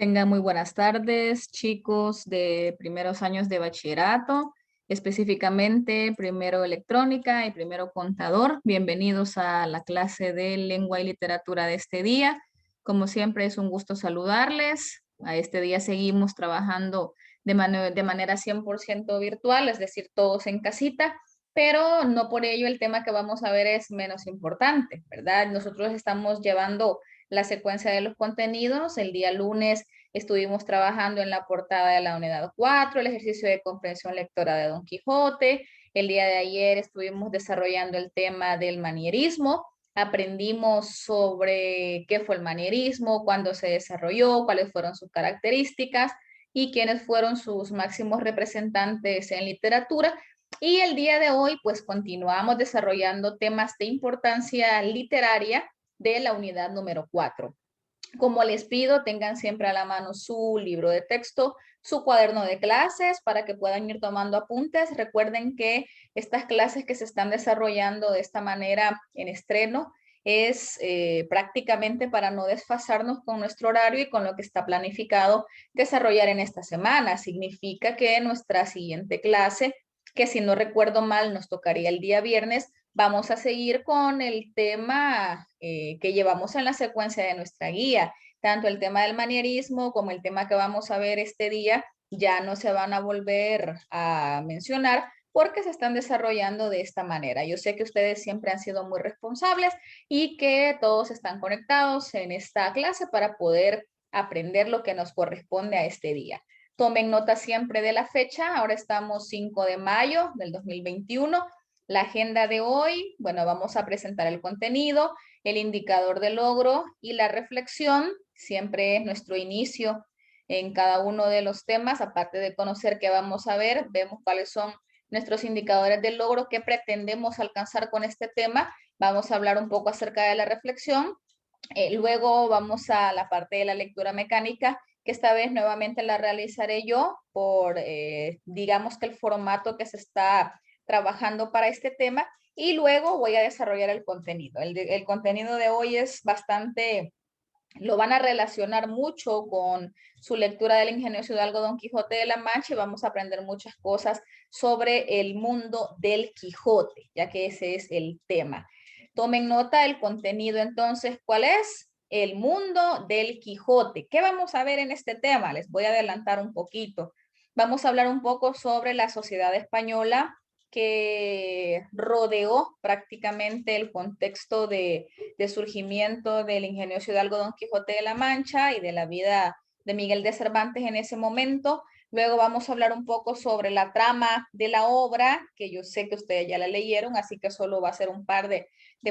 Tengan muy buenas tardes, chicos de primeros años de bachillerato, específicamente primero electrónica y primero contador. Bienvenidos a la clase de lengua y literatura de este día. Como siempre, es un gusto saludarles. A este día seguimos trabajando de manera 100% virtual, es decir, todos en casita, pero no por ello el tema que vamos a ver es menos importante, ¿verdad? Nosotros estamos llevando la secuencia de los contenidos. El día lunes estuvimos trabajando en la portada de la unidad 4, el ejercicio de comprensión lectora de Don Quijote. El día de ayer estuvimos desarrollando el tema del manierismo. Aprendimos sobre qué fue el manierismo, cuándo se desarrolló, cuáles fueron sus características y quiénes fueron sus máximos representantes en literatura. Y el día de hoy, pues continuamos desarrollando temas de importancia literaria de la unidad número 4. Como les pido, tengan siempre a la mano su libro de texto, su cuaderno de clases para que puedan ir tomando apuntes. Recuerden que estas clases que se están desarrollando de esta manera en estreno es prácticamente para no desfasarnos con nuestro horario y con lo que está planificado desarrollar en esta semana. Significa que nuestra siguiente clase, que si no recuerdo mal nos tocaría el día viernes, vamos a seguir con el tema que llevamos en la secuencia de nuestra guía. Tanto el tema del manierismo como el tema que vamos a ver este día ya no se van a volver a mencionar porque se están desarrollando de esta manera. Yo sé que ustedes siempre han sido muy responsables y que todos están conectados en esta clase para poder aprender lo que nos corresponde a este día. Tomen nota siempre de la fecha. Ahora estamos 5 de mayo del 2021. La agenda de hoy, bueno, vamos a presentar el contenido, el indicador de logro y la reflexión. Siempre es nuestro inicio en cada uno de los temas. Aparte de conocer qué vamos a ver, vemos cuáles son nuestros indicadores de logro, qué pretendemos alcanzar con este tema. Vamos a hablar un poco acerca de la reflexión. Luego vamos a la parte de la lectura mecánica, que esta vez nuevamente la realizaré yo por, digamos que el formato que se está trabajando para este tema. Y luego voy a desarrollar el contenido. El contenido de hoy es bastante, lo van a relacionar mucho con su lectura del ingenioso hidalgo Don Quijote de la Mancha y vamos a aprender muchas cosas sobre el mundo del Quijote, ya que ese es el tema. Tomen nota del contenido entonces, ¿cuál es? El mundo del Quijote. ¿Qué vamos a ver en este tema? Les voy a adelantar un poquito. Vamos a hablar un poco sobre la sociedad española que rodeó prácticamente el contexto de surgimiento del ingenioso hidalgo Don Quijote de la Mancha y de la vida de Miguel de Cervantes en ese momento. Luego vamos a hablar un poco sobre la trama de la obra, que yo sé que ustedes ya la leyeron, así que solo va a ser un par de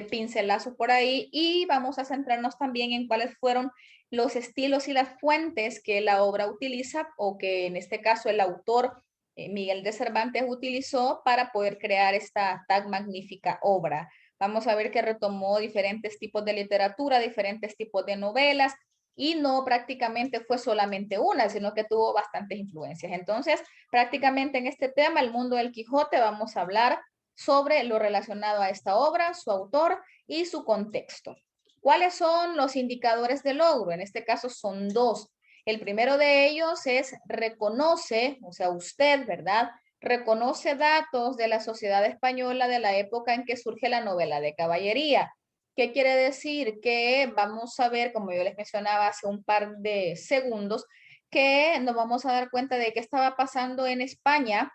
pincelazos por ahí. Y vamos a centrarnos también en cuáles fueron los estilos y las fuentes que la obra utiliza o que en este caso el autor Miguel de Cervantes utilizó para poder crear esta tan magnífica obra. Vamos a ver que retomó diferentes tipos de literatura, diferentes tipos de novelas, y no prácticamente fue solamente una, sino que tuvo bastantes influencias. Entonces, prácticamente en este tema, El mundo del Quijote, vamos a hablar sobre lo relacionado a esta obra, su autor y su contexto. ¿Cuáles son los indicadores de logro? En este caso son dos. El primero de ellos es reconoce, o sea, usted, ¿verdad? Reconoce datos de la sociedad española de la época en que surge la novela de caballería. ¿Qué quiere decir? Que vamos a ver, como yo les mencionaba hace un par de segundos, que nos vamos a dar cuenta de qué estaba pasando en España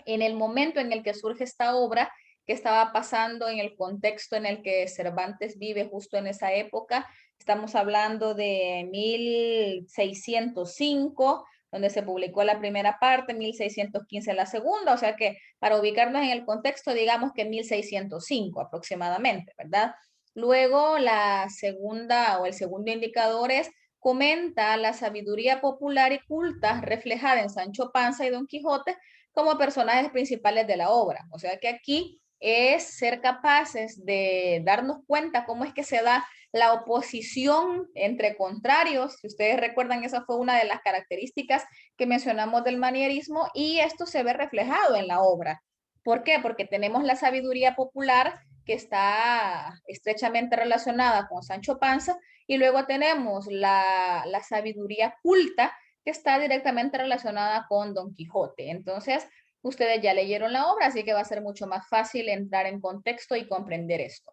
en el momento en el que surge esta obra, qué estaba pasando en el contexto en el que Cervantes vive justo en esa época. Estamos hablando de 1605, donde se publicó la primera parte, 1615 la segunda, o sea que para ubicarnos en el contexto, digamos que 1605 aproximadamente, ¿verdad? Luego la segunda o el segundo indicador es comenta la sabiduría popular y culta reflejada en Sancho Panza y Don Quijote como personajes principales de la obra. O sea que aquí es ser capaces de darnos cuenta cómo es que se da la oposición entre contrarios. Si ustedes recuerdan, esa fue una de las características que mencionamos del manierismo y esto se ve reflejado en la obra. ¿Por qué? Porque tenemos la sabiduría popular que está estrechamente relacionada con Sancho Panza Y luego tenemos la sabiduría culta, que está directamente relacionada con Don Quijote. Entonces, ustedes ya leyeron la obra, así que va a ser mucho más fácil entrar en contexto y comprender esto.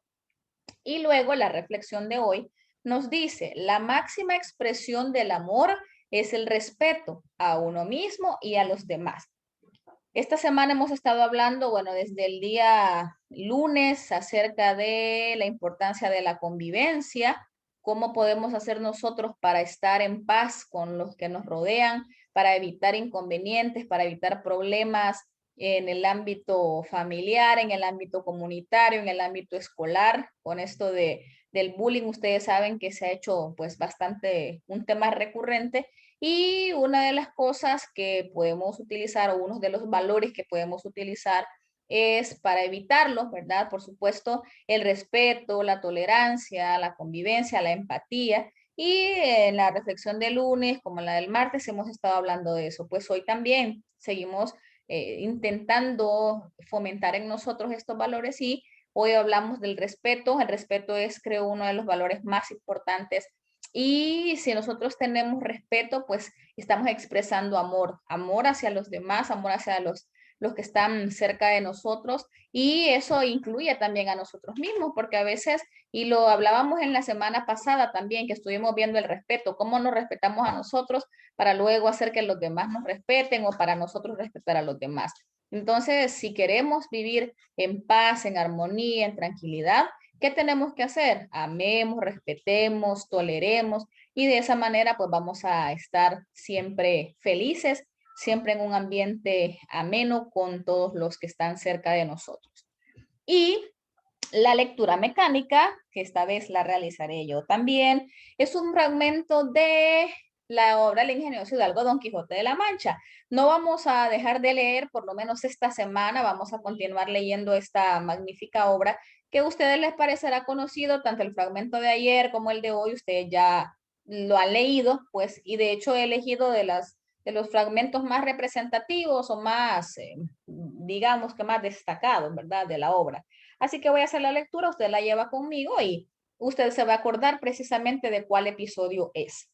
Y luego la reflexión de hoy nos dice, la máxima expresión del amor es el respeto a uno mismo y a los demás. Esta semana hemos estado hablando, bueno, desde el día lunes acerca de la importancia de la convivencia, cómo podemos hacer nosotros para estar en paz con los que nos rodean, para evitar inconvenientes, para evitar problemas en el ámbito familiar, en el ámbito comunitario, en el ámbito escolar. Con esto del bullying, ustedes saben que se ha hecho pues bastante un tema recurrente y una de las cosas que podemos utilizar o uno de los valores que podemos utilizar es para evitarlo, ¿verdad? Por supuesto, el respeto, la tolerancia, la convivencia, la empatía. Y en la reflexión del lunes, como la del martes, hemos estado hablando de eso. Pues hoy también seguimos intentando fomentar en nosotros estos valores y hoy hablamos del respeto. El respeto es, creo, uno de los valores más importantes y si nosotros tenemos respeto, pues estamos expresando amor, amor hacia los demás, amor hacia los que están cerca de nosotros y eso incluye también a nosotros mismos, porque a veces, y lo hablábamos en la semana pasada también, que estuvimos viendo el respeto, cómo nos respetamos a nosotros para luego hacer que los demás nos respeten o para nosotros respetar a los demás. Entonces, si queremos vivir en paz, en armonía, en tranquilidad, ¿qué tenemos que hacer? Amemos, respetemos, toleremos y de esa manera pues vamos a estar siempre felices, siempre en un ambiente ameno con todos los que están cerca de nosotros. Y la lectura mecánica, que esta vez la realizaré yo también, es un fragmento de la obra El ingenioso Hidalgo Don Quijote de la Mancha. No vamos a dejar de leer, por lo menos esta semana, vamos a continuar leyendo esta magnífica obra que a ustedes les parecerá conocido, tanto el fragmento de ayer como el de hoy, ustedes ya lo han leído, pues, y de hecho he elegido de los fragmentos más representativos o más, digamos que más destacados, ¿verdad?, de la obra. Así que voy a hacer la lectura, usted la lleva conmigo y usted se va a acordar precisamente de cuál episodio es.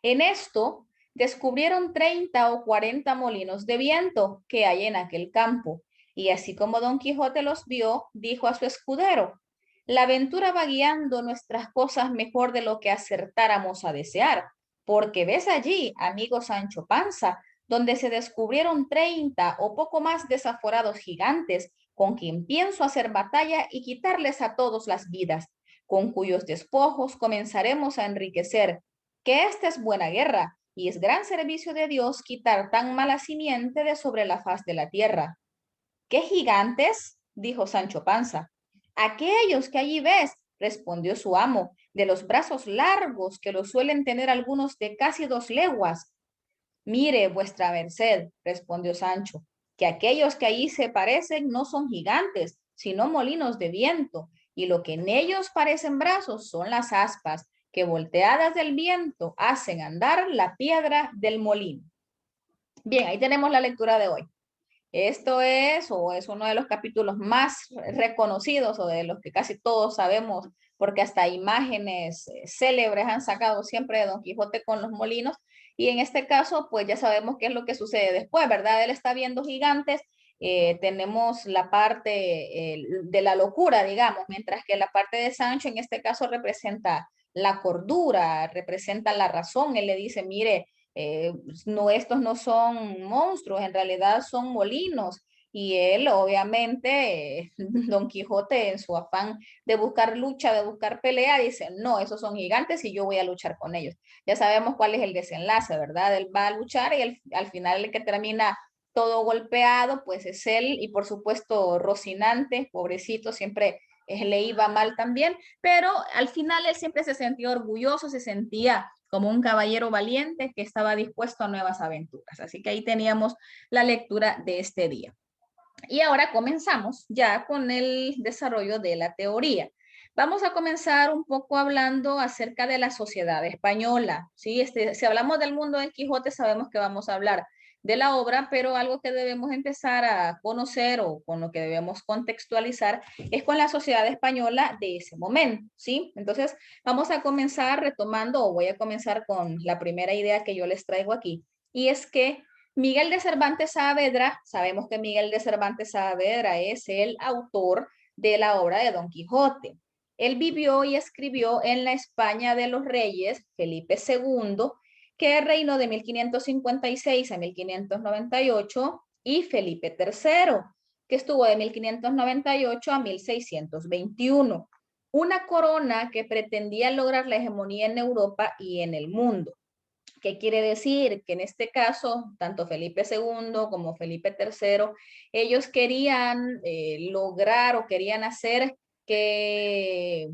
En esto descubrieron 30 o 40 molinos de viento que hay en aquel campo, y así como Don Quijote los vio, dijo a su escudero, la aventura va guiando nuestras cosas mejor de lo que acertáramos a desear, porque ves allí, amigo Sancho Panza, donde se descubrieron 30 o poco más desaforados gigantes, con quien pienso hacer batalla y quitarles a todos las vidas, con cuyos despojos comenzaremos a enriquecer, que esta es buena guerra y es gran servicio de Dios quitar tan mala simiente de sobre la faz de la tierra. ¿Qué gigantes? Dijo Sancho Panza. Aquellos que allí ves, respondió su amo, de los brazos largos que los suelen tener algunos de casi 2 leguas. Mire, vuestra merced, respondió Sancho, que aquellos que allí se parecen no son gigantes, sino molinos de viento, y lo que en ellos parecen brazos son las aspas, que volteadas del viento hacen andar la piedra del molino. Bien, ahí tenemos la lectura de hoy. Esto es, o es uno de los capítulos más reconocidos o de los que casi todos sabemos, porque hasta imágenes célebres han sacado siempre de Don Quijote con los molinos. Y en este caso, pues ya sabemos qué es lo que sucede después, ¿verdad? Él está viendo gigantes, tenemos la parte de la locura, digamos, mientras que la parte de Sancho en este caso representa la cordura, representa la razón. Él le dice, mire, no, estos no son monstruos, en realidad son molinos. Y él, obviamente, Don Quijote, en su afán de buscar lucha, de buscar pelea, dice, no, esos son gigantes y yo voy a luchar con ellos. Ya sabemos cuál es el desenlace, ¿verdad? Él va a luchar y al final el que termina todo golpeado, pues es él y por supuesto Rocinante, pobrecito, siempre le iba mal también, pero al final él siempre se sentía orgulloso, se sentía como un caballero valiente que estaba dispuesto a nuevas aventuras. Así que ahí teníamos la lectura de este día. Y ahora comenzamos ya con el desarrollo de la teoría. Vamos a comenzar un poco hablando acerca de la sociedad española. ¿Sí? Si hablamos del mundo del Quijote, sabemos que vamos a hablar de la obra, pero algo que debemos empezar a conocer o con lo que debemos contextualizar es con la sociedad española de ese momento, ¿sí? Entonces, vamos a comenzar retomando, o voy a comenzar con la primera idea que yo les traigo aquí, y es que Miguel de Cervantes Saavedra, sabemos que Miguel de Cervantes Saavedra es el autor de la obra de Don Quijote. Él vivió y escribió en la España de los reyes, Felipe II, que reinó de 1556 a 1598, y Felipe III, que estuvo de 1598 a 1621. Una corona que pretendía lograr la hegemonía en Europa y en el mundo. ¿Qué quiere decir? Que en este caso, tanto Felipe II como Felipe III, ellos querían lograr o querían hacer que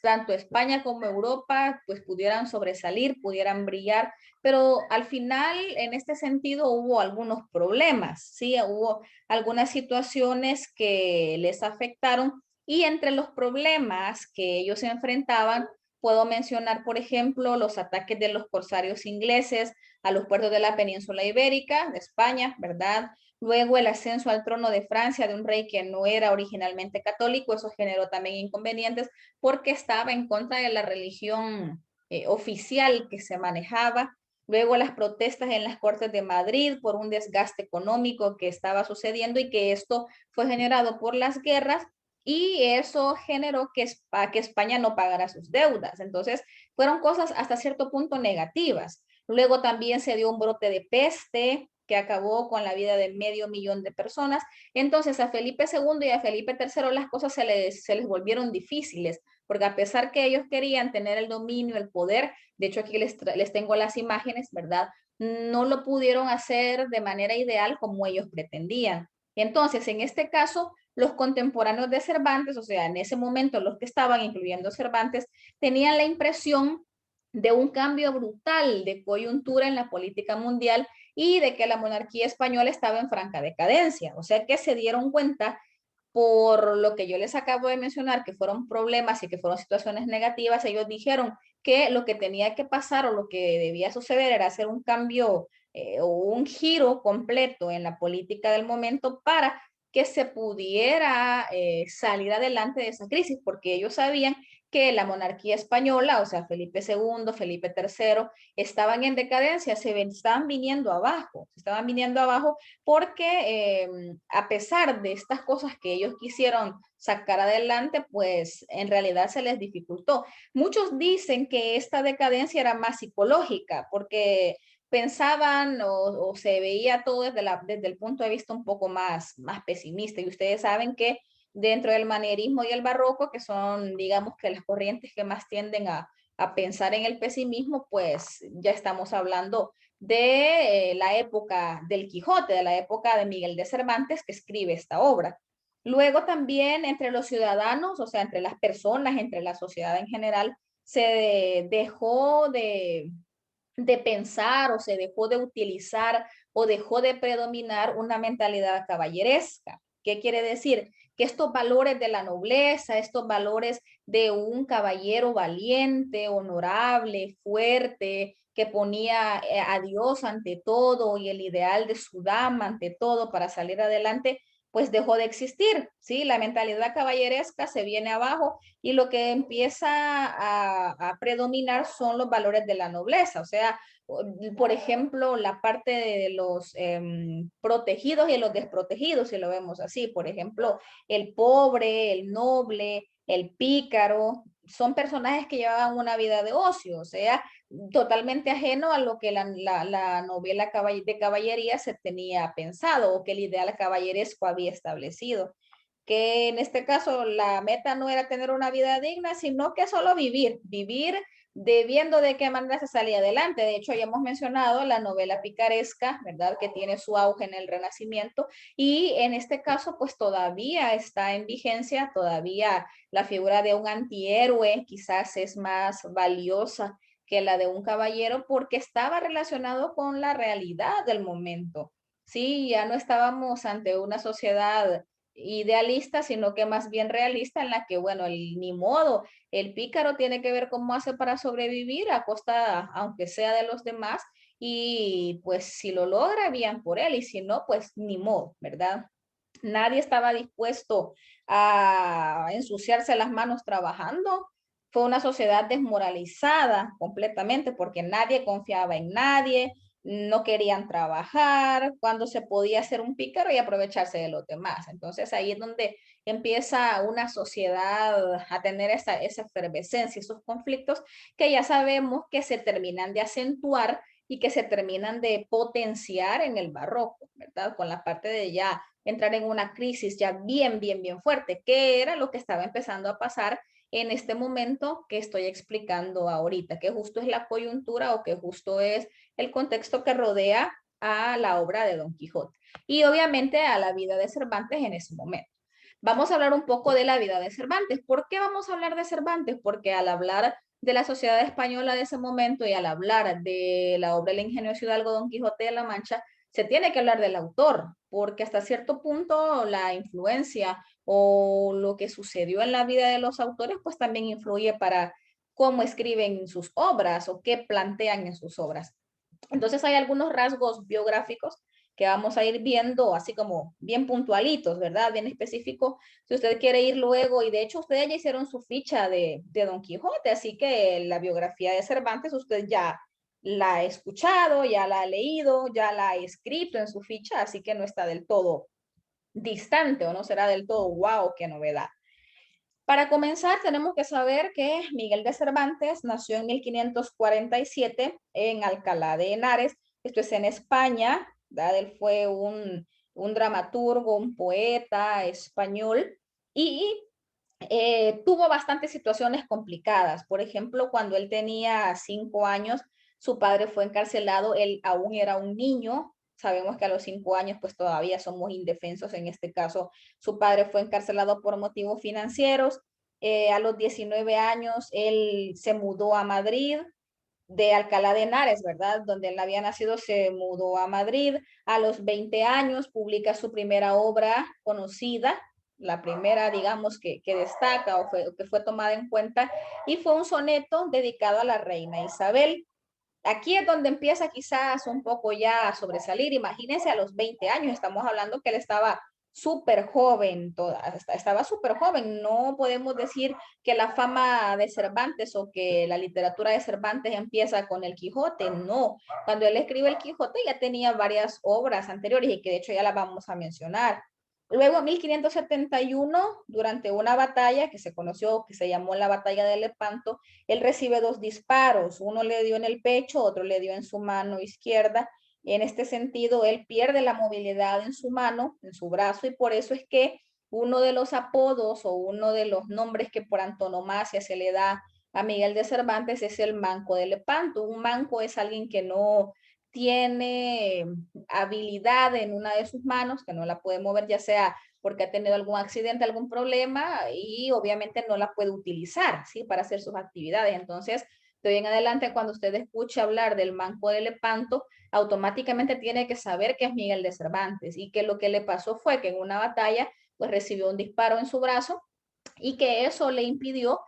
tanto España como Europa pues pudieran sobresalir, pudieran brillar, pero al final en este sentido hubo algunos problemas, ¿sí? Hubo algunas situaciones que les afectaron y entre los problemas que ellos se enfrentaban puedo mencionar, por ejemplo, los ataques de los corsarios ingleses a los puertos de la península ibérica, de España, ¿verdad? Luego el ascenso al trono de Francia de un rey que no era originalmente católico, eso generó también inconvenientes porque estaba en contra de la religión oficial que se manejaba. Luego las protestas en las Cortes de Madrid por un desgaste económico que estaba sucediendo y que esto fue generado por las guerras y eso generó que España no pagara sus deudas. Entonces, fueron cosas hasta cierto punto negativas. Luego también se dio un brote de peste que acabó con la vida de 500.000 de personas. Entonces, a Felipe II y a Felipe III las cosas se les volvieron difíciles, porque a pesar que ellos querían tener el dominio, el poder, de hecho aquí les tengo las imágenes, ¿verdad? No lo pudieron hacer de manera ideal como ellos pretendían. Entonces, en este caso, los contemporáneos de Cervantes, o sea, en ese momento los que estaban, incluyendo Cervantes, tenían la impresión de un cambio brutal de coyuntura en la política mundial y de que la monarquía española estaba en franca decadencia. O sea que se dieron cuenta por lo que yo les acabo de mencionar, que fueron problemas y que fueron situaciones negativas, ellos dijeron que lo que tenía que pasar o lo que debía suceder era hacer un cambio o un giro completo en la política del momento para que se pudiera salir adelante de esa crisis, porque ellos sabían que la monarquía española, o sea, Felipe II, Felipe III, estaban en decadencia, se estaban viniendo abajo porque a pesar de estas cosas que ellos quisieron sacar adelante, pues en realidad se les dificultó. Muchos dicen que esta decadencia era más psicológica, porque pensaban o se veía todo desde el punto de vista un poco más pesimista. Y ustedes saben que dentro del manierismo y el barroco, que son, digamos, que las corrientes que más tienden a pensar en el pesimismo, pues ya estamos hablando de la época del Quijote, de la época de Miguel de Cervantes, que escribe esta obra. Luego también entre los ciudadanos, o sea, entre las personas, entre la sociedad en general, se dejó de pensar o se dejó de utilizar o dejó de predominar una mentalidad caballeresca. ¿Qué quiere decir? Que estos valores de la nobleza, estos valores de un caballero valiente, honorable, fuerte, que ponía a Dios ante todo y el ideal de su dama ante todo para salir adelante, pues dejó de existir, ¿sí? La mentalidad caballeresca se viene abajo y lo que empieza a predominar son los valores de la nobleza, o sea, por ejemplo, la parte de los protegidos y los desprotegidos, si lo vemos así, por ejemplo, el pobre, el noble, el pícaro, son personajes que llevaban una vida de ocio, o sea, totalmente ajeno a lo que la novela de caballería se tenía pensado o que el ideal caballeresco había establecido. Que en este caso la meta no era tener una vida digna, sino que solo vivir de viendo de qué manera se salía adelante. De hecho, ya hemos mencionado la novela picaresca, ¿verdad? Que tiene su auge en el Renacimiento y en este caso, pues todavía está en vigencia, todavía la figura de un antihéroe quizás es más valiosa que la de un caballero porque estaba relacionado con la realidad del momento. Sí, ya no estábamos ante una sociedad idealista, sino que más bien realista en la que, bueno, ni modo, el pícaro tiene que ver cómo hace para sobrevivir a costa, aunque sea de los demás, y pues si lo logra, bien por él, y si no, pues ni modo, ¿verdad? Nadie estaba dispuesto a ensuciarse las manos trabajando. Fue una sociedad desmoralizada completamente porque nadie confiaba en nadie, no querían trabajar, cuando se podía hacer un pícaro y aprovecharse de los demás. Entonces ahí es donde empieza una sociedad a tener esa efervescencia, esos conflictos que ya sabemos que se terminan de acentuar y que se terminan de potenciar en el barroco, ¿verdad? Con la parte de ya entrar en una crisis ya bien fuerte, que era lo que estaba empezando a pasar en este momento que estoy explicando ahorita, que justo es la coyuntura o que justo es el contexto que rodea a la obra de Don Quijote y obviamente a la vida de Cervantes en ese momento. Vamos a hablar un poco de la vida de Cervantes. ¿Por qué vamos a hablar de Cervantes? Porque al hablar de la sociedad española de ese momento y al hablar de la obra del ingenioso hidalgo Don Quijote de la Mancha, se tiene que hablar del autor, porque hasta cierto punto la influencia o lo que sucedió en la vida de los autores, pues también influye para cómo escriben sus obras o qué plantean en sus obras. Entonces hay algunos rasgos biográficos que vamos a ir viendo así como bien puntualitos, ¿verdad? Bien específico. Si usted quiere ir luego, y de hecho ustedes ya hicieron su ficha de Don Quijote, así que la biografía de Cervantes usted ya la ha escuchado, ya la ha leído, ya la ha escrito en su ficha, así que no está del todo distante o no será del todo wow, qué novedad. Para comenzar, tenemos que saber que Miguel de Cervantes nació en 1547 en Alcalá de Henares, esto es en España, ¿verdad? Él fue un dramaturgo, un poeta español y tuvo bastantes situaciones complicadas. Por ejemplo, cuando él tenía 5 años, su padre fue encarcelado, él aún era un niño. Sabemos que a los 5 años pues todavía somos indefensos. En este caso, su padre fue encarcelado por motivos financieros. A los 19 años, él se mudó a Madrid, de Alcalá de Henares, ¿verdad? Donde él había nacido, se mudó a Madrid. A los 20 años publica su primera obra conocida, la primera, digamos, que destaca o que fue tomada en cuenta, y fue un soneto dedicado a la reina Isabel. Aquí es donde empieza quizás un poco ya a sobresalir. Imagínense a los 20 años, estamos hablando que él estaba súper joven, estaba súper joven. No podemos decir que la fama de Cervantes o que la literatura de Cervantes empieza con el Quijote, no. Cuando él escribe el Quijote ya tenía varias obras anteriores y que de hecho ya las vamos a mencionar. Luego, en 1571, durante una batalla que se conoció, que se llamó la Batalla de Lepanto, él recibe 2 disparos, uno le dio en el pecho, otro le dio en su mano izquierda. En este sentido, él pierde la movilidad en su mano, en su brazo, y por eso es que uno de los apodos o uno de los nombres que por antonomasia se le da a Miguel de Cervantes es el manco de Lepanto. Un manco es alguien que no tiene habilidad en una de sus manos, que no la puede mover, ya sea porque ha tenido algún accidente, algún problema y obviamente no la puede utilizar, ¿sí? Para hacer sus actividades. Entonces, de hoy en adelante, cuando usted escuche hablar del manco de Lepanto, automáticamente tiene que saber que es Miguel de Cervantes y que lo que le pasó fue que en una batalla, pues recibió un disparo en su brazo y que eso le impidió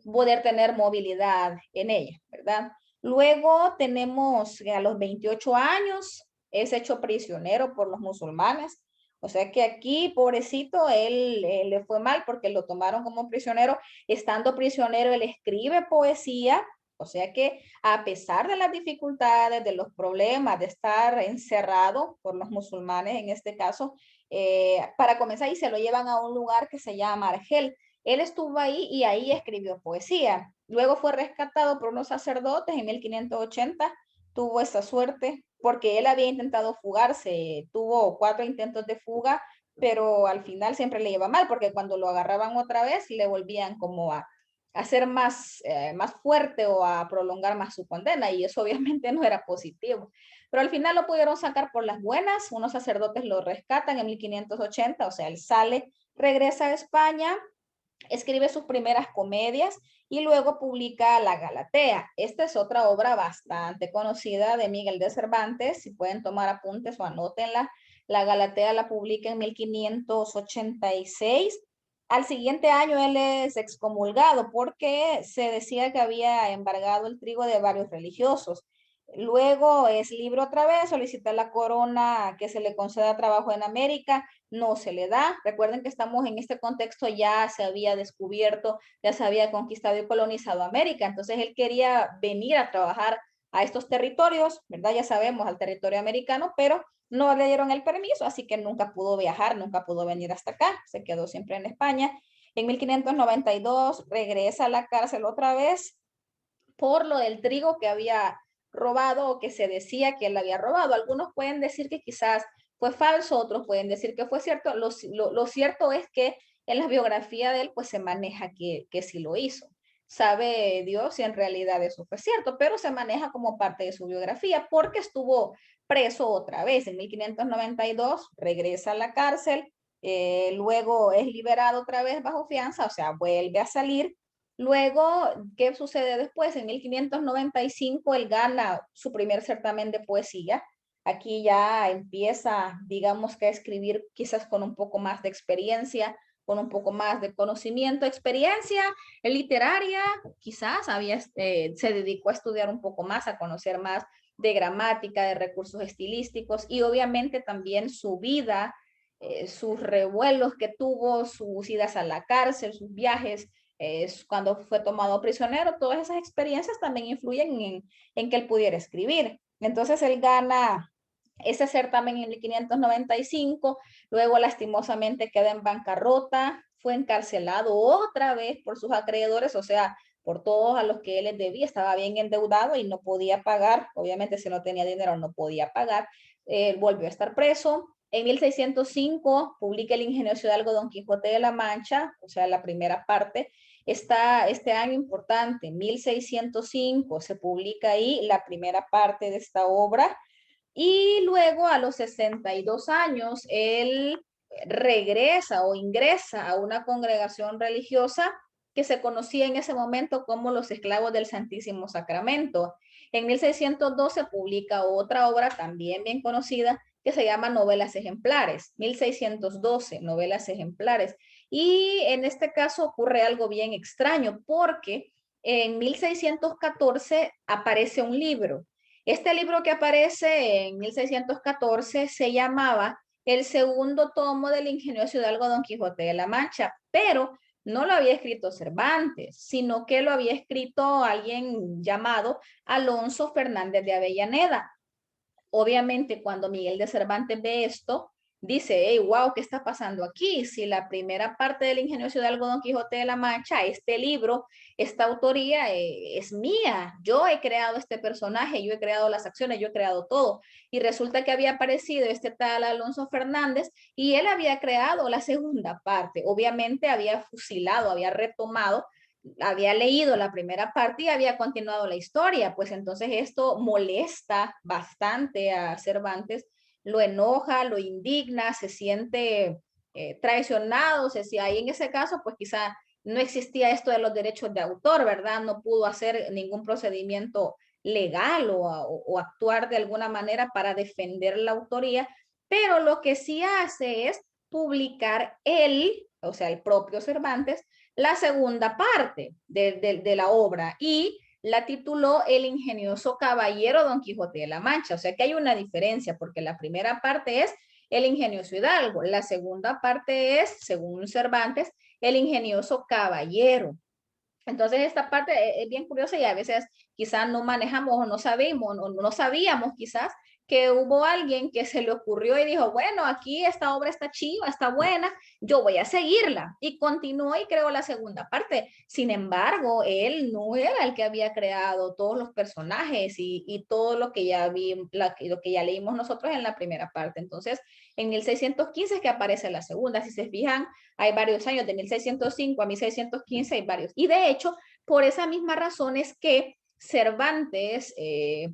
poder tener movilidad en ella, ¿verdad? Luego tenemos que a los 28 años es hecho prisionero por los musulmanes. O sea que aquí, pobrecito, él le fue mal porque lo tomaron como prisionero. Estando prisionero, él escribe poesía. O sea que a pesar de las dificultades, de los problemas de estar encerrado por los musulmanes, en este caso, para comenzar, y se lo llevan a un lugar que se llama Argel. Él estuvo ahí y ahí escribió poesía. Luego fue rescatado por unos sacerdotes en 1580. Tuvo esa suerte porque él había intentado fugarse. Tuvo 4 intentos de fuga, pero al final siempre le iba mal porque cuando lo agarraban otra vez le volvían como a ser más fuerte o a prolongar más su condena y eso obviamente no era positivo. Pero al final lo pudieron sacar por las buenas. Unos sacerdotes lo rescatan en 1580, o sea, él sale, regresa a España, escribe sus primeras comedias y luego publica La Galatea. Esta es otra obra bastante conocida de Miguel de Cervantes. Si pueden tomar apuntes o anótenla. La Galatea la publica en 1586. Al siguiente año él es excomulgado porque se decía que había embargado el trigo de varios religiosos. Luego es libre otra vez, solicita la corona que se le conceda trabajo en América, no se le da. Recuerden que estamos en este contexto, ya se había descubierto, ya se había conquistado y colonizado América, entonces él quería venir a trabajar a estos territorios, ¿verdad? Ya sabemos, al territorio americano, pero no le dieron el permiso, así que nunca pudo viajar, nunca pudo venir hasta acá, se quedó siempre en España. En 1592 regresa a la cárcel otra vez por lo del trigo que había robado o que se decía que él había robado. Algunos pueden decir que quizás fue falso, otros pueden decir que fue cierto. Lo cierto es que en la biografía de él pues se maneja que sí lo hizo. Sabe Dios si en realidad eso fue cierto, pero se maneja como parte de su biografía porque estuvo preso otra vez en 1592, regresa a la cárcel, luego es liberado otra vez bajo fianza, o sea, vuelve a salir. Luego, ¿qué sucede después? En 1595 él gana su primer certamen de poesía. Aquí ya empieza, digamos que a escribir quizás con un poco más de experiencia, con un poco más de conocimiento, experiencia literaria, quizás se dedicó a estudiar un poco más, a conocer más de gramática, de recursos estilísticos y obviamente también su vida, sus revuelos que tuvo, sus idas a la cárcel, sus viajes, cuando fue tomado prisionero, todas esas experiencias también influyen en que él pudiera escribir. Entonces él gana ese certamen en 1595, luego lastimosamente queda en bancarrota, fue encarcelado otra vez por sus acreedores, o sea, por todos a los que él les debía, estaba bien endeudado y no podía pagar, obviamente si no tenía dinero no podía pagar, volvió a estar preso. En 1605 publica El ingenioso hidalgo Don Quijote de la Mancha, o sea, la primera parte. Está este año importante, 1605, se publica ahí la primera parte de esta obra. Y luego a los 62 años, él regresa o ingresa a una congregación religiosa que se conocía en ese momento como los esclavos del Santísimo Sacramento. En 1612 publica otra obra también bien conocida que se llama Novelas Ejemplares, 1612, Novelas Ejemplares. Y en este caso ocurre algo bien extraño porque en 1614 aparece un libro. Este libro que aparece en 1614 se llamaba El segundo tomo del ingenioso hidalgo Don Quijote de la Mancha, pero no lo había escrito Cervantes, sino que lo había escrito alguien llamado Alonso Fernández de Avellaneda. Obviamente, cuando Miguel de Cervantes ve esto, dice, hey, wow, ¿qué está pasando aquí? Si la primera parte del ingenioso hidalgo Don Quijote de la Mancha, este libro, esta autoría es mía. Yo he creado este personaje, yo he creado las acciones, yo he creado todo. Y resulta que había aparecido este tal Alonso Fernández y él había creado la segunda parte. Obviamente había fusilado, había retomado, había leído la primera parte y había continuado la historia, pues entonces esto molesta bastante a Cervantes, lo enoja, lo indigna, se siente traicionado, si ahí en ese caso, pues quizá no existía esto de los derechos de autor, ¿verdad? No pudo hacer ningún procedimiento legal o actuar de alguna manera para defender la autoría, pero lo que sí hace es publicar él, o sea, el propio Cervantes, la segunda parte de la obra y la tituló El ingenioso caballero Don Quijote de la Mancha. O sea que hay una diferencia porque la primera parte es El ingenioso hidalgo, la segunda parte es, según Cervantes, El ingenioso caballero. Entonces esta parte es bien curiosa y a veces quizás no manejamos o no sabemos o no sabíamos quizás que hubo alguien que se le ocurrió y dijo, bueno, aquí esta obra está chiva, está buena, yo voy a seguirla. Y continuó y creó la segunda parte. Sin embargo, él no era el que había creado todos los personajes y todo lo que lo que ya leímos nosotros en la primera parte. Entonces, en 1615 es que aparece la segunda. Si se fijan, hay varios años, de 1605 a 1615 hay varios. Y de hecho, por esa misma razón es que Cervantes,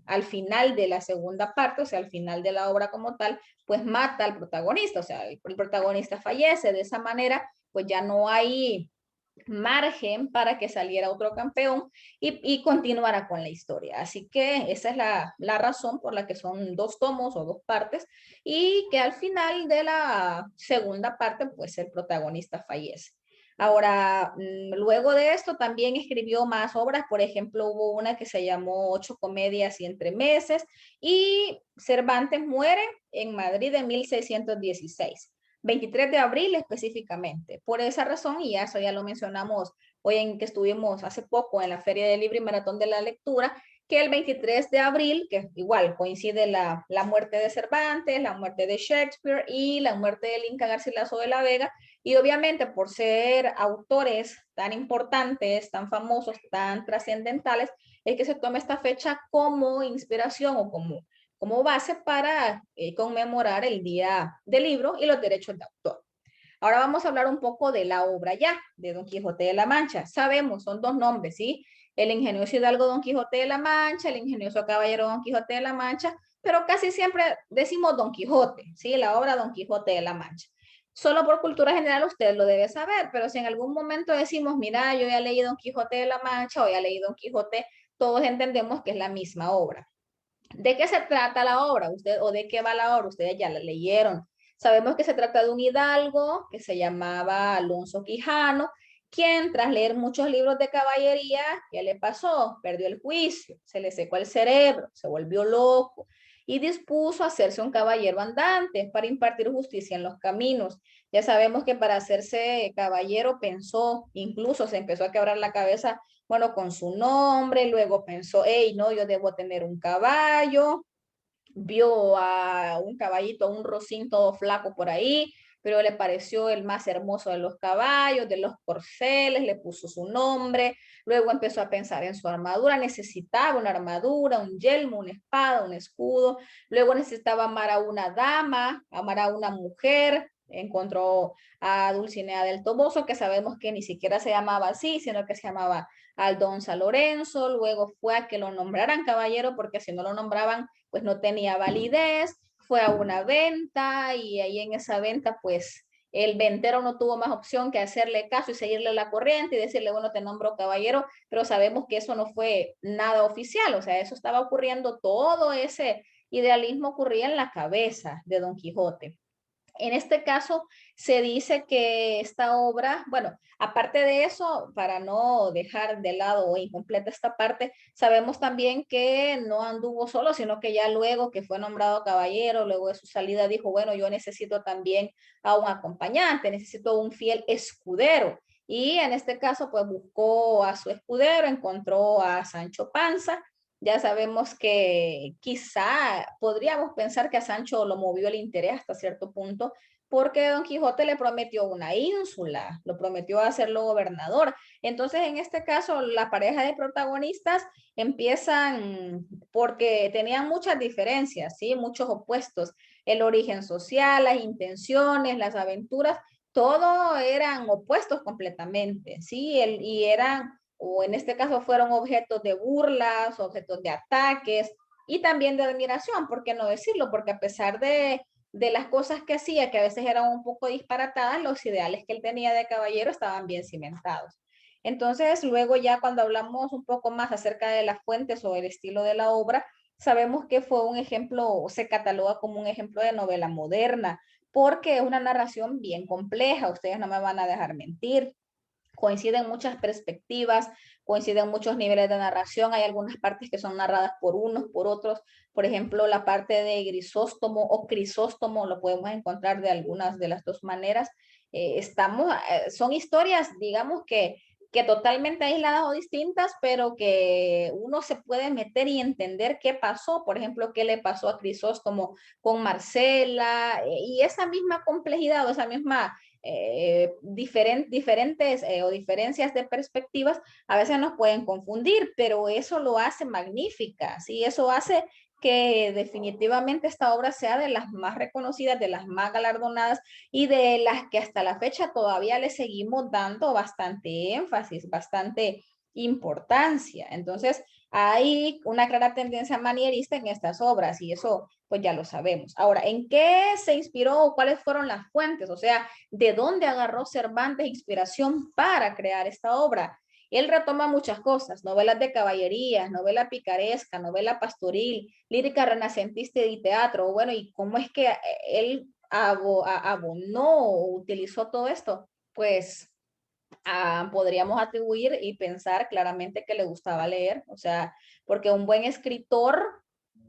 al final de la segunda parte, o sea, al final de la obra como tal, pues mata al protagonista, o sea, el protagonista fallece. De esa manera, pues ya no hay margen para que saliera otro campeón y continuara con la historia. Así que esa es la razón por la que son dos tomos o dos partes y que al final de la segunda parte, pues el protagonista fallece. Ahora, luego de esto también escribió más obras, por ejemplo, hubo una que se llamó Ocho comedias y entremeses, y Cervantes muere en Madrid en 1616, 23 de abril específicamente. Por esa razón, y eso ya lo mencionamos hoy en que estuvimos hace poco en la Feria del Libro y Maratón de la Lectura, que el 23 de abril, que igual coincide la muerte de Cervantes, la muerte de Shakespeare y la muerte del Inca Garcilaso de la Vega, y obviamente por ser autores tan importantes, tan famosos, tan trascendentales, es que se toma esta fecha como inspiración o como base para conmemorar el Día del Libro y los derechos de autor. Ahora vamos a hablar un poco de la obra ya, de Don Quijote de la Mancha. Sabemos, son dos nombres, ¿sí? El ingenioso hidalgo Don Quijote de la Mancha, el ingenioso caballero Don Quijote de la Mancha, pero casi siempre decimos Don Quijote, ¿sí? La obra Don Quijote de la Mancha. Solo por cultura general usted lo debe saber, pero si en algún momento decimos, mira, yo ya leí Don Quijote de la Mancha o ya leí Don Quijote, todos entendemos que es la misma obra. ¿De qué se trata la obra? Usted, o de qué va la obra, ustedes ya la leyeron. Sabemos que se trata de un hidalgo que se llamaba Alonso Quijano, quien tras leer muchos libros de caballería, ¿qué le pasó? Perdió el juicio, se le secó el cerebro, se volvió loco y dispuso a hacerse un caballero andante para impartir justicia en los caminos. Ya sabemos que para hacerse caballero pensó, incluso se empezó a quebrar la cabeza, bueno, con su nombre, luego pensó, hey, no, yo debo tener un caballo, vio a un caballito, a un rocín todo flaco por ahí, pero le pareció el más hermoso de los caballos, de los corceles, le puso su nombre, luego empezó a pensar en su armadura, necesitaba una armadura, un yelmo, una espada, un escudo, luego necesitaba amar a una dama, amar a una mujer, encontró a Dulcinea del Toboso, que sabemos que ni siquiera se llamaba así, sino que se llamaba Aldonza Lorenzo, luego fue a que lo nombraran caballero, porque si no lo nombraban, pues no tenía validez, fue a una venta y ahí en esa venta, pues el ventero no tuvo más opción que hacerle caso y seguirle la corriente y decirle, bueno, te nombro caballero, pero sabemos que eso no fue nada oficial, o sea, eso estaba ocurriendo, todo ese idealismo ocurría en la cabeza de Don Quijote. En este caso, se dice que esta obra, bueno, aparte de eso, para no dejar de lado o incompleta esta parte, sabemos también que no anduvo solo, sino que ya luego que fue nombrado caballero, luego de su salida, dijo, bueno, yo necesito también a un acompañante, necesito un fiel escudero. Y en este caso, pues buscó a su escudero, encontró a Sancho Panza. Ya sabemos que quizá podríamos pensar que a Sancho lo movió el interés hasta cierto punto, porque Don Quijote le prometió una ínsula, lo prometió hacerlo gobernador. Entonces, en este caso, la pareja de protagonistas empiezan porque tenían muchas diferencias, ¿sí? Muchos opuestos. El origen social, las intenciones, las aventuras, todo eran opuestos completamente, ¿sí? Y eran o en este caso fueron objetos de burlas, objetos de ataques y también de admiración, ¿por qué no decirlo? Porque a pesar de las cosas que hacía, que a veces eran un poco disparatadas, los ideales que él tenía de caballero estaban bien cimentados. Entonces, luego ya cuando hablamos un poco más acerca de las fuentes o el estilo de la obra, sabemos que fue un ejemplo, o se cataloga como un ejemplo de novela moderna, porque es una narración bien compleja, ustedes no me van a dejar mentir, coinciden muchas perspectivas, coinciden muchos niveles de narración, hay algunas partes que son narradas por unos, por otros, por ejemplo, la parte de Grisóstomo o Crisóstomo lo podemos encontrar de algunas de las dos maneras. Son historias, digamos que totalmente aisladas o distintas, pero que uno se puede meter y entender qué pasó, por ejemplo, qué le pasó a Crisóstomo con Marcela, y esa misma complejidad o esa misma diferentes o diferencias de perspectivas a veces nos pueden confundir, pero eso lo hace magnífica, ¿sí? Eso hace que definitivamente esta obra sea de las más reconocidas, de las más galardonadas y de las que hasta la fecha todavía le seguimos dando bastante énfasis, bastante importancia. Entonces, hay una clara tendencia manierista en estas obras y eso pues ya lo sabemos. Ahora, ¿en qué se inspiró o cuáles fueron las fuentes? O sea, ¿de dónde agarró Cervantes inspiración para crear esta obra? Él retoma muchas cosas, novelas de caballerías, novela picaresca, novela pastoril, lírica renacentista y teatro. Bueno, ¿y cómo es que él abonó o utilizó todo esto? Pues podríamos atribuir y pensar claramente que le gustaba leer, o sea, porque un buen escritor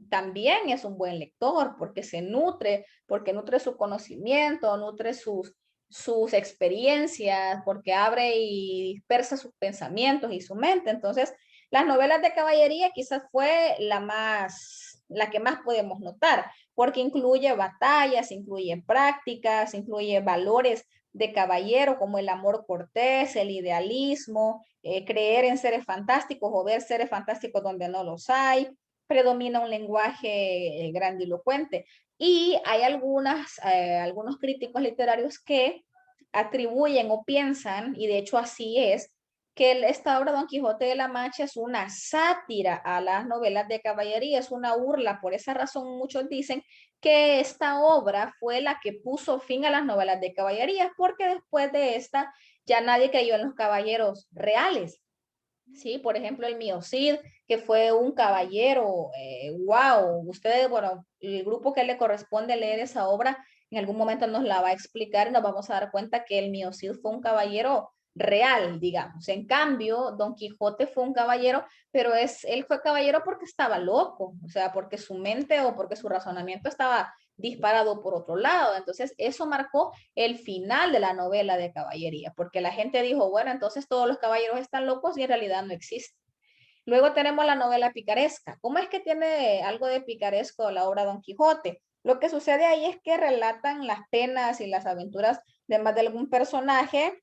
también es un buen lector, porque nutre su conocimiento, nutre sus experiencias, porque abre y dispersa sus pensamientos y su mente. Entonces, las novelas de caballería quizás fue la que más podemos notar, porque incluye batallas, incluye prácticas, incluye valores de caballero como el amor cortés, el idealismo, creer en seres fantásticos o ver seres fantásticos donde no los hay, predomina un lenguaje grandilocuente. Y hay algunos críticos literarios que atribuyen o piensan, y de hecho así es, que esta obra Don Quijote de la Mancha es una sátira a las novelas de caballería, es una burla. Por esa razón muchos dicen que esta obra fue la que puso fin a las novelas de caballería, porque después de esta ya nadie creyó en los caballeros reales. Sí, por ejemplo, el mío Cid, que fue un caballero, wow, ustedes, bueno, el grupo que le corresponde leer esa obra, en algún momento nos la va a explicar y nos vamos a dar cuenta que el mío Cid fue un caballero real, digamos. En cambio, Don Quijote fue un caballero, pero él fue caballero porque estaba loco, o sea, porque su mente o porque su razonamiento estaba disparado por otro lado. Entonces, eso marcó el final de la novela de caballería, porque la gente dijo, bueno, entonces todos los caballeros están locos y en realidad no existe. Luego tenemos la novela picaresca. ¿Cómo es que tiene algo de picaresco la obra Don Quijote? Lo que sucede ahí es que relatan las penas y las aventuras de más de algún personaje,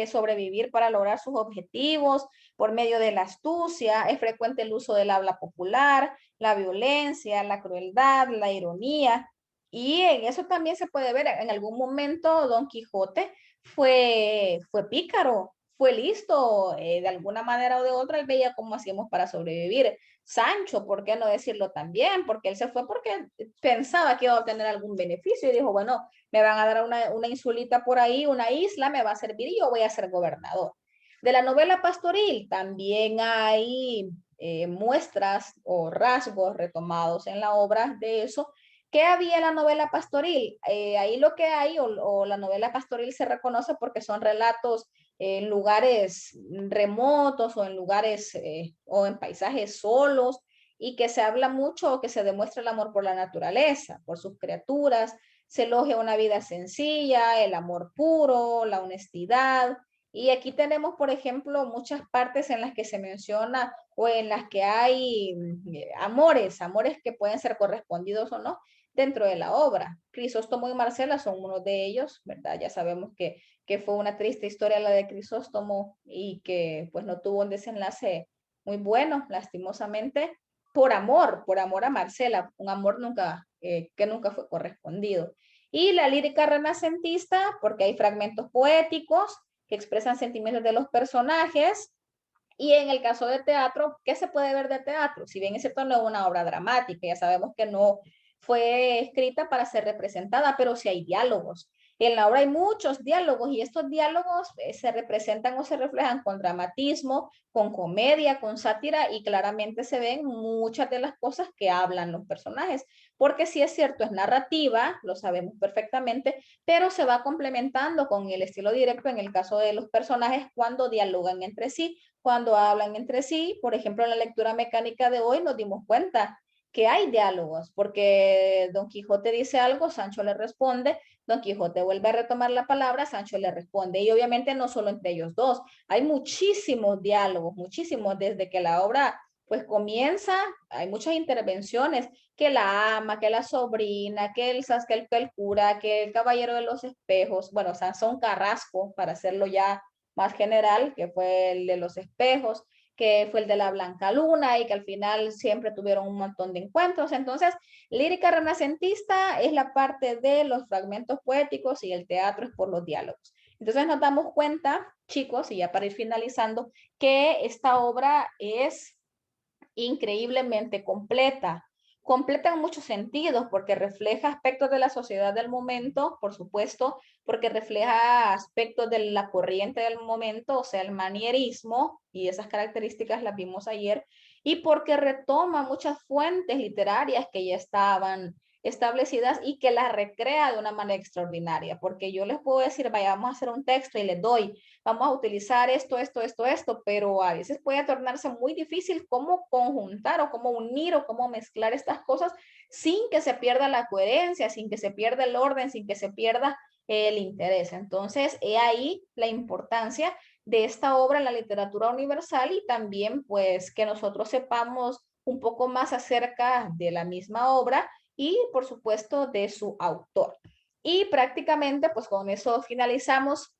sobrevivir para lograr sus objetivos por medio de la astucia. Es frecuente el uso del habla popular, la violencia, la crueldad, la ironía. Y en eso también se puede ver, en algún momento Don Quijote fue pícaro, fue listo, de alguna manera o de otra, él veía cómo hacíamos para sobrevivir. Sancho, ¿por qué no decirlo también? Porque él se fue porque pensaba que iba a obtener algún beneficio y dijo, bueno, me van a dar una insulita por ahí, una isla, me va a servir y yo voy a ser gobernador. De la novela pastoril también hay muestras o rasgos retomados en la obra de eso. ¿Qué había en la novela pastoril? Ahí lo que hay, o la novela pastoril se reconoce porque son relatos en lugares remotos o en lugares o en paisajes solos y que se habla mucho o que se demuestra el amor por la naturaleza, por sus criaturas, se elogia una vida sencilla, el amor puro, la honestidad. Y aquí tenemos, por ejemplo, muchas partes en las que se menciona o en las que hay amores que pueden ser correspondidos o no dentro de la obra. Crisóstomo y Marcela son uno de ellos, ¿verdad? Ya sabemos que fue una triste historia la de Crisóstomo y que pues no tuvo un desenlace muy bueno, lastimosamente, por amor a Marcela, un amor que nunca fue correspondido. Y la lírica renacentista, porque hay fragmentos poéticos que expresan sentimientos de los personajes. Y en el caso de teatro, ¿qué se puede ver de teatro? Si bien es cierto, no es una obra dramática, ya sabemos que no fue escrita para ser representada, pero sí hay diálogos. En la obra hay muchos diálogos y estos diálogos se representan o se reflejan con dramatismo, con comedia, con sátira y claramente se ven muchas de las cosas que hablan los personajes, porque si es cierto, es narrativa, lo sabemos perfectamente, pero se va complementando con el estilo directo en el caso de los personajes cuando dialogan entre sí, cuando hablan entre sí. Por ejemplo, en la lectura mecánica de hoy nos dimos cuenta que hay diálogos, porque Don Quijote dice algo, Sancho le responde, Don Quijote vuelve a retomar la palabra, Sancho le responde, y obviamente no solo entre ellos dos, hay muchísimos diálogos, muchísimos, desde que la obra pues comienza, hay muchas intervenciones, que la ama, que la sobrina, que el cura, que el caballero de los espejos, bueno, Sansón Carrasco, para hacerlo ya más general, que fue el de los espejos, que fue el de la Blanca Luna y que al final siempre tuvieron un montón de encuentros. Entonces, lírica renacentista es la parte de los fragmentos poéticos y el teatro es por los diálogos. Entonces nos damos cuenta, chicos, y ya para ir finalizando, que esta obra es increíblemente completa. Completa en muchos sentidos, porque refleja aspectos de la sociedad del momento, por supuesto, porque refleja aspectos de la corriente del momento, o sea, el manierismo, y esas características las vimos ayer, y porque retoma muchas fuentes literarias que ya estaban establecidas y que las recrea de una manera extraordinaria, porque yo les puedo decir, vaya, vamos a hacer un texto y les doy, vamos a utilizar esto, pero a veces puede tornarse muy difícil cómo conjuntar o cómo unir o cómo mezclar estas cosas sin que se pierda la coherencia, sin que se pierda el orden, sin que se pierda el interés. Entonces, he ahí la importancia de esta obra en la literatura universal y también pues que nosotros sepamos un poco más acerca de la misma obra y por supuesto de su autor. Y prácticamente pues con eso finalizamos.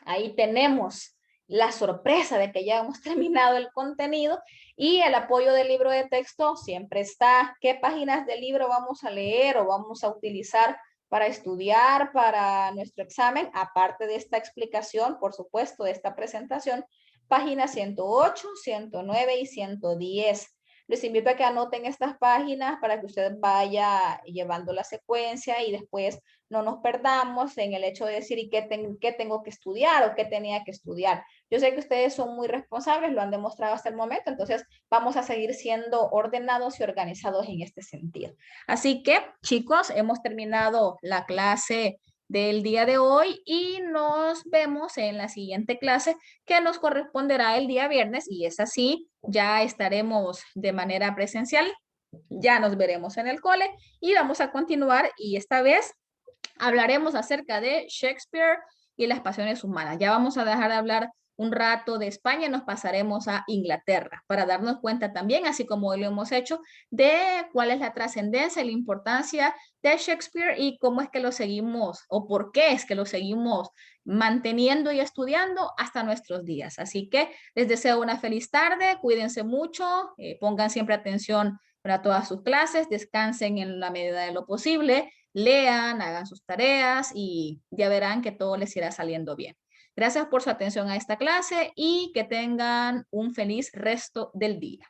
Ahí tenemos la sorpresa de que ya hemos terminado el contenido y el apoyo del libro de texto siempre está. ¿Qué páginas del libro vamos a leer o vamos a utilizar para estudiar para nuestro examen? Aparte de esta explicación, por supuesto, de esta presentación, páginas 108, 109 y 110. Les invito a que anoten estas páginas para que usted vaya llevando la secuencia y después no nos perdamos en el hecho de decir ¿y qué tengo que estudiar o qué tenía que estudiar? Yo sé que ustedes son muy responsables, lo han demostrado hasta el momento, entonces vamos a seguir siendo ordenados y organizados en este sentido. Así que, chicos, hemos terminado la clase del día de hoy y nos vemos en la siguiente clase que nos corresponderá el día viernes y es así, ya estaremos de manera presencial, ya nos veremos en el cole y vamos a continuar y esta vez hablaremos acerca de Shakespeare y las pasiones humanas. Ya vamos a dejar de hablar un rato de España y nos pasaremos a Inglaterra para darnos cuenta también, así como lo hemos hecho, de cuál es la trascendencia y la importancia de Shakespeare y cómo es que lo seguimos o por qué es que lo seguimos manteniendo y estudiando hasta nuestros días. Así que les deseo una feliz tarde, cuídense mucho, pongan siempre atención para todas sus clases, descansen en la medida de lo posible, lean, hagan sus tareas y ya verán que todo les irá saliendo bien. Gracias por su atención a esta clase y que tengan un feliz resto del día.